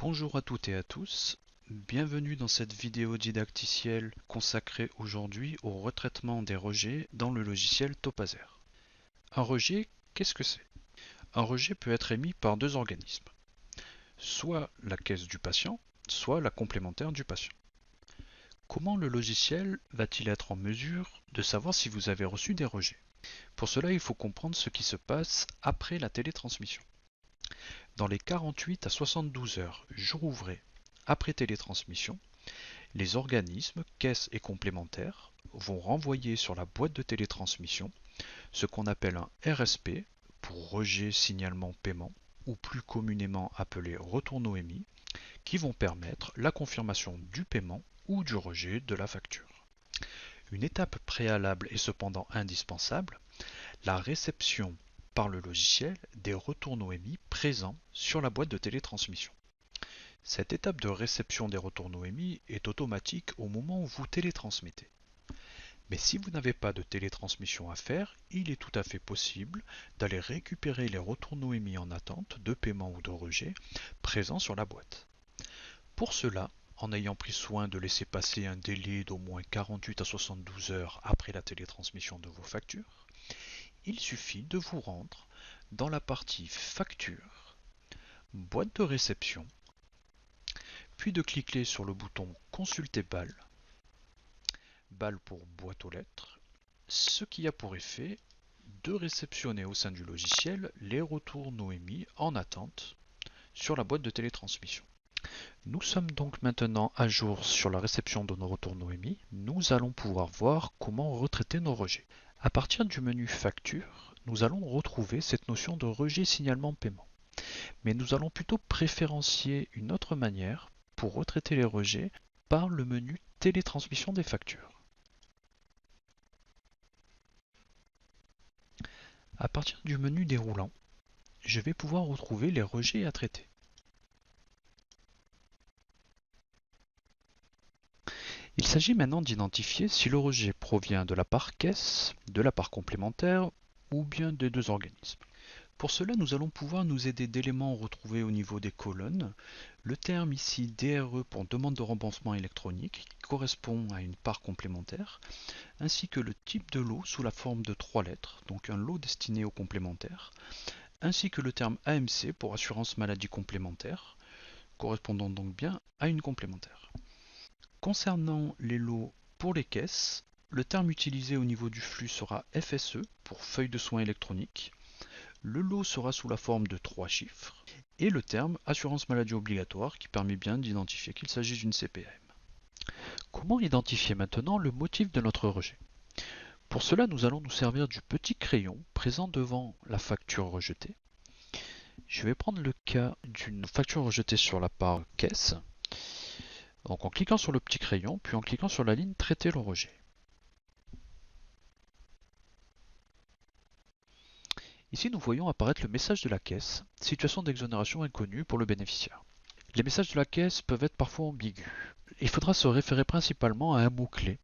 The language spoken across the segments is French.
Bonjour à toutes et à tous, bienvenue dans cette vidéo didacticielle consacrée aujourd'hui au retraitement des rejets dans le logiciel Topazer. Un rejet, qu'est-ce que c'est? Un rejet peut être émis par deux organismes, soit la caisse du patient, soit la complémentaire du patient. Comment le logiciel va-t-il être en mesure de savoir si vous avez reçu des rejets? Pour cela, il faut comprendre ce qui se passe après la télétransmission. Dans les 48 à 72 heures, jour ouvré, après télétransmission, les organismes, caisses et complémentaires vont renvoyer sur la boîte de télétransmission ce qu'on appelle un RSP pour rejet signalement paiement ou plus communément appelé retourno émis qui vont permettre la confirmation du paiement ou du rejet de la facture. Une étape préalable est cependant indispensable, la réception par le logiciel des retournos émis présents sur la boîte de télétransmission. Cette étape de réception des retournos émis est automatique au moment où vous télétransmettez. Mais si vous n'avez pas de télétransmission à faire, il est tout à fait possible d'aller récupérer les retournos émis en attente de paiement ou de rejet présents sur la boîte. Pour cela, en ayant pris soin de laisser passer un délai d'au moins 48 à 72 heures après la télétransmission de vos factures, il suffit de vous rendre dans la partie Facture, boîte de réception, puis de cliquer sur le bouton Consulter BAL, BAL pour boîte aux lettres, ce qui a pour effet de réceptionner au sein du logiciel les retours émis en attente sur la boîte de télétransmission. Nous sommes donc maintenant à jour sur la réception de nos retours émis. Nous allons pouvoir voir comment retraiter nos rejets. À partir du menu Facture, nous allons retrouver cette notion de rejet signalement paiement. Mais nous allons plutôt préférencier une autre manière pour retraiter les rejets par le menu Télétransmission des factures. À partir du menu déroulant, je vais pouvoir retrouver les rejets à traiter. Il s'agit maintenant d'identifier si le rejet provient de la part caisse, de la part complémentaire ou bien des deux organismes. Pour cela, nous allons pouvoir nous aider d'éléments retrouvés au niveau des colonnes. Le terme ici DRE pour demande de remboursement électronique qui correspond à une part complémentaire, ainsi que le type de lot sous la forme de 3 lettres, donc un lot destiné aux complémentaires, ainsi que le terme AMC pour assurance maladie complémentaire, correspondant donc bien à une complémentaire. Concernant les lots pour les caisses, le terme utilisé au niveau du flux sera FSE pour feuille de soins électronique. Le lot sera sous la forme de 3 chiffres et le terme assurance maladie obligatoire qui permet bien d'identifier qu'il s'agit d'une CPAM. Comment identifier maintenant le motif de notre rejet? Pour cela, nous allons nous servir du petit crayon présent devant la facture rejetée. Je vais prendre le cas d'une facture rejetée sur la part caisse. Donc en cliquant sur le petit crayon, puis en cliquant sur la ligne Traiter le rejet. Ici, nous voyons apparaître le message de la caisse, situation d'exonération inconnue pour le bénéficiaire. Les messages de la caisse peuvent être parfois ambigus. Il faudra se référer principalement à un mot-clé,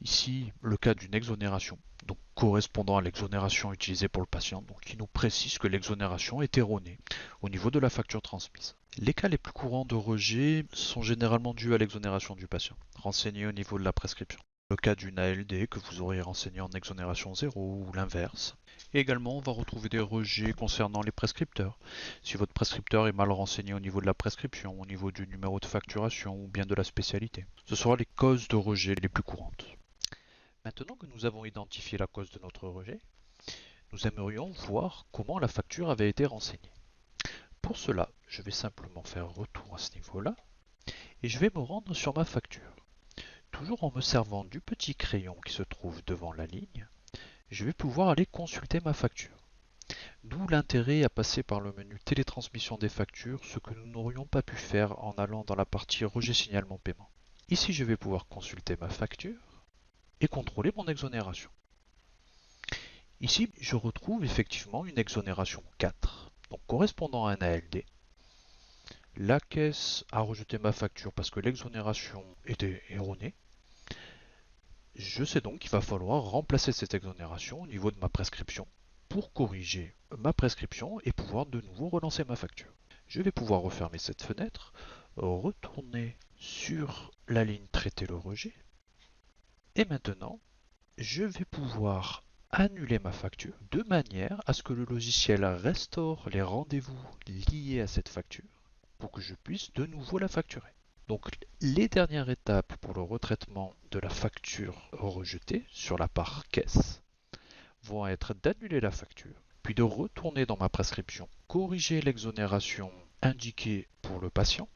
ici le cas d'une exonération, donc correspondant à l'exonération utilisée pour le patient, donc qui nous précise que l'exonération est erronée au niveau de la facture transmise. Les cas les plus courants de rejet sont généralement dus à l'exonération du patient, renseignée au niveau de la prescription. Le cas d'une ALD que vous auriez renseigné en exonération 0 ou l'inverse. Et également, on va retrouver des rejets concernant les prescripteurs. Si votre prescripteur est mal renseigné au niveau de la prescription, au niveau du numéro de facturation ou bien de la spécialité. Ce seront les causes de rejet les plus courantes. Maintenant que nous avons identifié la cause de notre rejet, nous aimerions voir comment la facture avait été renseignée. Pour cela, je vais simplement faire retour à ce niveau-là et je vais me rendre sur ma facture. Toujours en me servant du petit crayon qui se trouve devant la ligne, je vais pouvoir aller consulter ma facture. D'où l'intérêt à passer par le menu télétransmission des factures, ce que nous n'aurions pas pu faire en allant dans la partie rejet signalement paiement. Ici, je vais pouvoir consulter ma facture et contrôler mon exonération. Ici, je retrouve effectivement une exonération 4, donc correspondant à un ALD. La caisse a rejeté ma facture parce que l'exonération était erronée. Je sais donc qu'il va falloir remplacer cette exonération au niveau de ma prescription pour corriger ma prescription et pouvoir de nouveau relancer ma facture. Je vais pouvoir refermer cette fenêtre, retourner sur la ligne traiter le rejet. Et maintenant, je vais pouvoir annuler ma facture de manière à ce que le logiciel restaure les rendez-vous liés à cette facture pour que je puisse de nouveau la facturer. Donc les dernières étapes pour le retraitement de la facture rejetée sur la part caisse vont être d'annuler la facture, puis de retourner dans ma prescription, corriger l'exonération indiquée pour le patient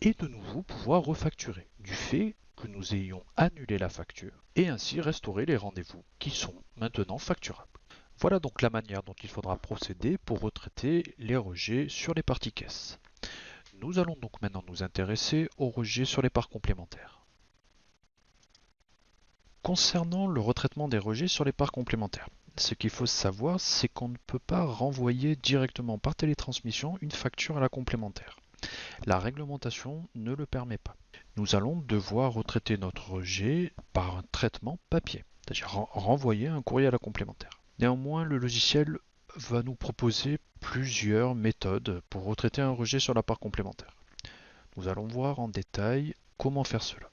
et de nouveau pouvoir refacturer du fait que nous ayons annulé la facture et ainsi restaurer les rendez-vous qui sont maintenant facturables. Voilà donc la manière dont il faudra procéder pour retraiter les rejets sur les parties caisses. Nous allons donc maintenant nous intéresser aux rejets sur les parts complémentaires. Concernant le retraitement des rejets sur les parts complémentaires, ce qu'il faut savoir, c'est qu'on ne peut pas renvoyer directement par télétransmission une facture à la complémentaire. La réglementation ne le permet pas. Nous allons devoir retraiter notre rejet par un traitement papier, c'est-à-dire renvoyer un courrier à la complémentaire. Néanmoins, le logiciel va nous proposer plusieurs méthodes pour retraiter un rejet sur la part complémentaire. Nous allons voir en détail comment faire cela.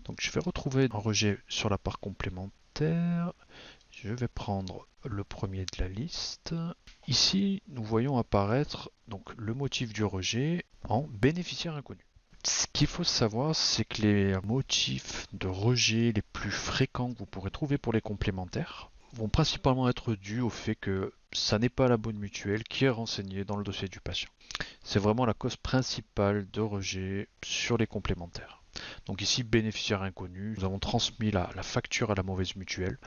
Donc je vais retrouver un rejet sur la part complémentaire. Je vais prendre le premier de la liste. Ici, nous voyons apparaître donc le motif du rejet en bénéficiaire inconnu. Ce qu'il faut savoir, c'est que les motifs de rejet les plus fréquents que vous pourrez trouver pour les complémentaires vont principalement être dus au fait que ça n'est pas la bonne mutuelle qui est renseignée dans le dossier du patient. C'est vraiment la cause principale de rejet sur les complémentaires. Donc ici, bénéficiaire inconnu, nous avons transmis la facture à la mauvaise mutuelle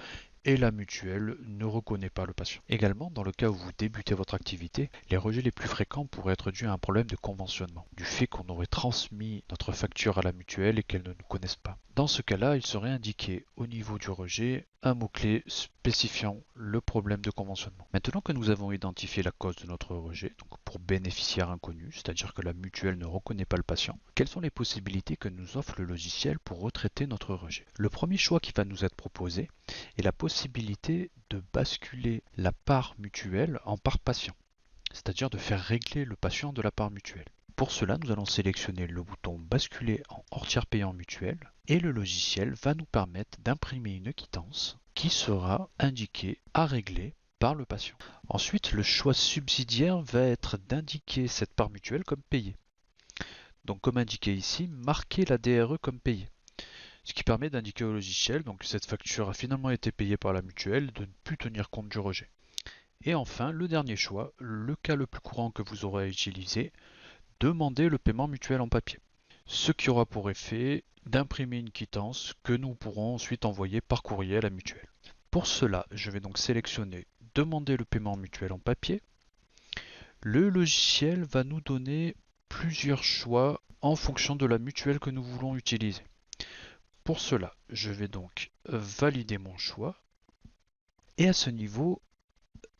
et la mutuelle ne reconnaît pas le patient. Également, dans le cas où vous débutez votre activité, les rejets les plus fréquents pourraient être dus à un problème de conventionnement, du fait qu'on aurait transmis notre facture à la mutuelle et qu'elle ne nous connaisse pas. Dans ce cas-là, il serait indiqué au niveau du rejet un mot-clé spécifiant le problème de conventionnement. Maintenant que nous avons identifié la cause de notre rejet, donc pour bénéficiaire inconnu, c'est-à-dire que la mutuelle ne reconnaît pas le patient, quelles sont les possibilités que nous offre le logiciel pour retraiter notre rejet? Le premier choix qui va nous être proposé est la possibilité de basculer la part mutuelle en part patient, c'est-à-dire de faire régler le patient de la part mutuelle. Pour cela, nous allons sélectionner le bouton basculer en hors tiers payant mutuel et le logiciel va nous permettre d'imprimer une quittance qui sera indiquée à régler par le patient. Ensuite, le choix subsidiaire va être d'indiquer cette part mutuelle comme payée. Donc comme indiqué ici, marquer la DRE comme payée. Ce qui permet d'indiquer au logiciel donc, que cette facture a finalement été payée par la mutuelle, de ne plus tenir compte du rejet. Et enfin, le dernier choix, le cas le plus courant que vous aurez à utiliser, demander le paiement mutuel en papier. Ce qui aura pour effet d'imprimer une quittance que nous pourrons ensuite envoyer par courrier à la mutuelle. Pour cela, je vais donc sélectionner demander le paiement mutuel en papier. Le logiciel va nous donner plusieurs choix en fonction de la mutuelle que nous voulons utiliser. Pour cela, je vais donc valider mon choix. Et à ce niveau,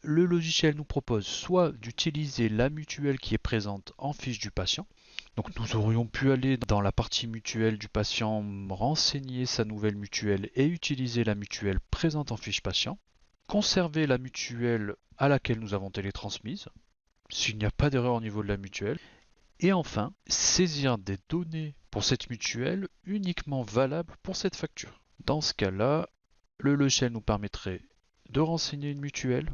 le logiciel nous propose soit d'utiliser la mutuelle qui est présente en fiche du patient. Donc nous aurions pu aller dans la partie mutuelle du patient, renseigner sa nouvelle mutuelle et utiliser la mutuelle présente en fiche patient. Conserver la mutuelle à laquelle nous avons télétransmise, s'il n'y a pas d'erreur au niveau de la mutuelle. Et enfin, saisir des données pour cette mutuelle uniquement valables pour cette facture. Dans ce cas-là, le logiciel nous permettrait de renseigner une mutuelle,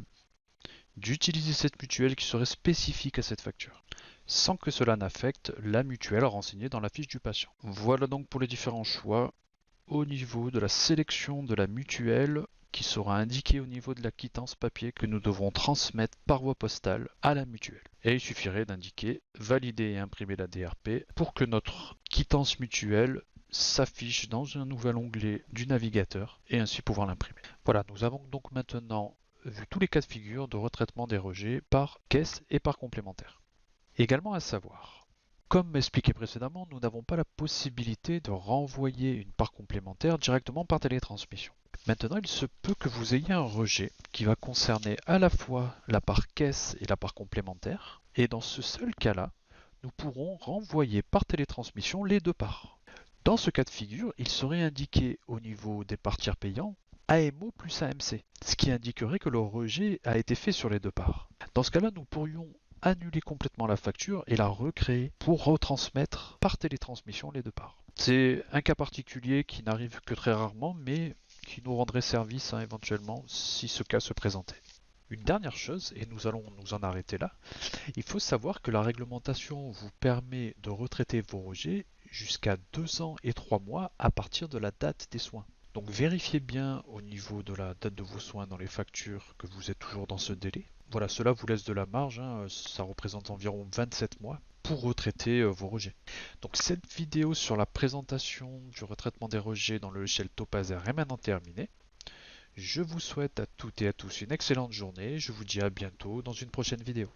d'utiliser cette mutuelle qui serait spécifique à cette facture, sans que cela n'affecte la mutuelle renseignée dans la fiche du patient. Voilà donc pour les différents choix au niveau de la sélection de la mutuelle qui sera indiquée au niveau de la quittance papier que nous devrons transmettre par voie postale à la mutuelle. Et il suffirait d'indiquer valider et imprimer la DRP pour que notre quittance mutuelle s'affiche dans un nouvel onglet du navigateur et ainsi pouvoir l'imprimer. Voilà, nous avons donc maintenant vu tous les cas de figure de retraitement des rejets par caisse et par complémentaire. Également à savoir, comme expliqué précédemment, nous n'avons pas la possibilité de renvoyer une part complémentaire directement par télétransmission. Maintenant, il se peut que vous ayez un rejet qui va concerner à la fois la part caisse et la part complémentaire. Et dans ce seul cas-là, nous pourrons renvoyer par télétransmission les deux parts. Dans ce cas de figure, il serait indiqué au niveau des parts tiers payants AMO plus AMC, ce qui indiquerait que le rejet a été fait sur les deux parts. Dans ce cas-là, nous pourrions annuler complètement la facture et la recréer pour retransmettre par télétransmission les deux parts. C'est un cas particulier qui n'arrive que très rarement, mais qui nous rendrait service éventuellement si ce cas se présentait. Une dernière chose, et nous allons nous en arrêter là, il faut savoir que la réglementation vous permet de retraiter vos rejets jusqu'à 2 ans et 3 mois à partir de la date des soins. Donc vérifiez bien au niveau de la date de vos soins dans les factures que vous êtes toujours dans ce délai. Voilà, cela vous laisse de la marge, ça représente environ 27 mois pour retraiter vos rejets. Donc cette vidéo sur la présentation du retraitement des rejets dans le logiciel Topazer est maintenant terminée. Je vous souhaite à toutes et à tous une excellente journée, je vous dis à bientôt dans une prochaine vidéo.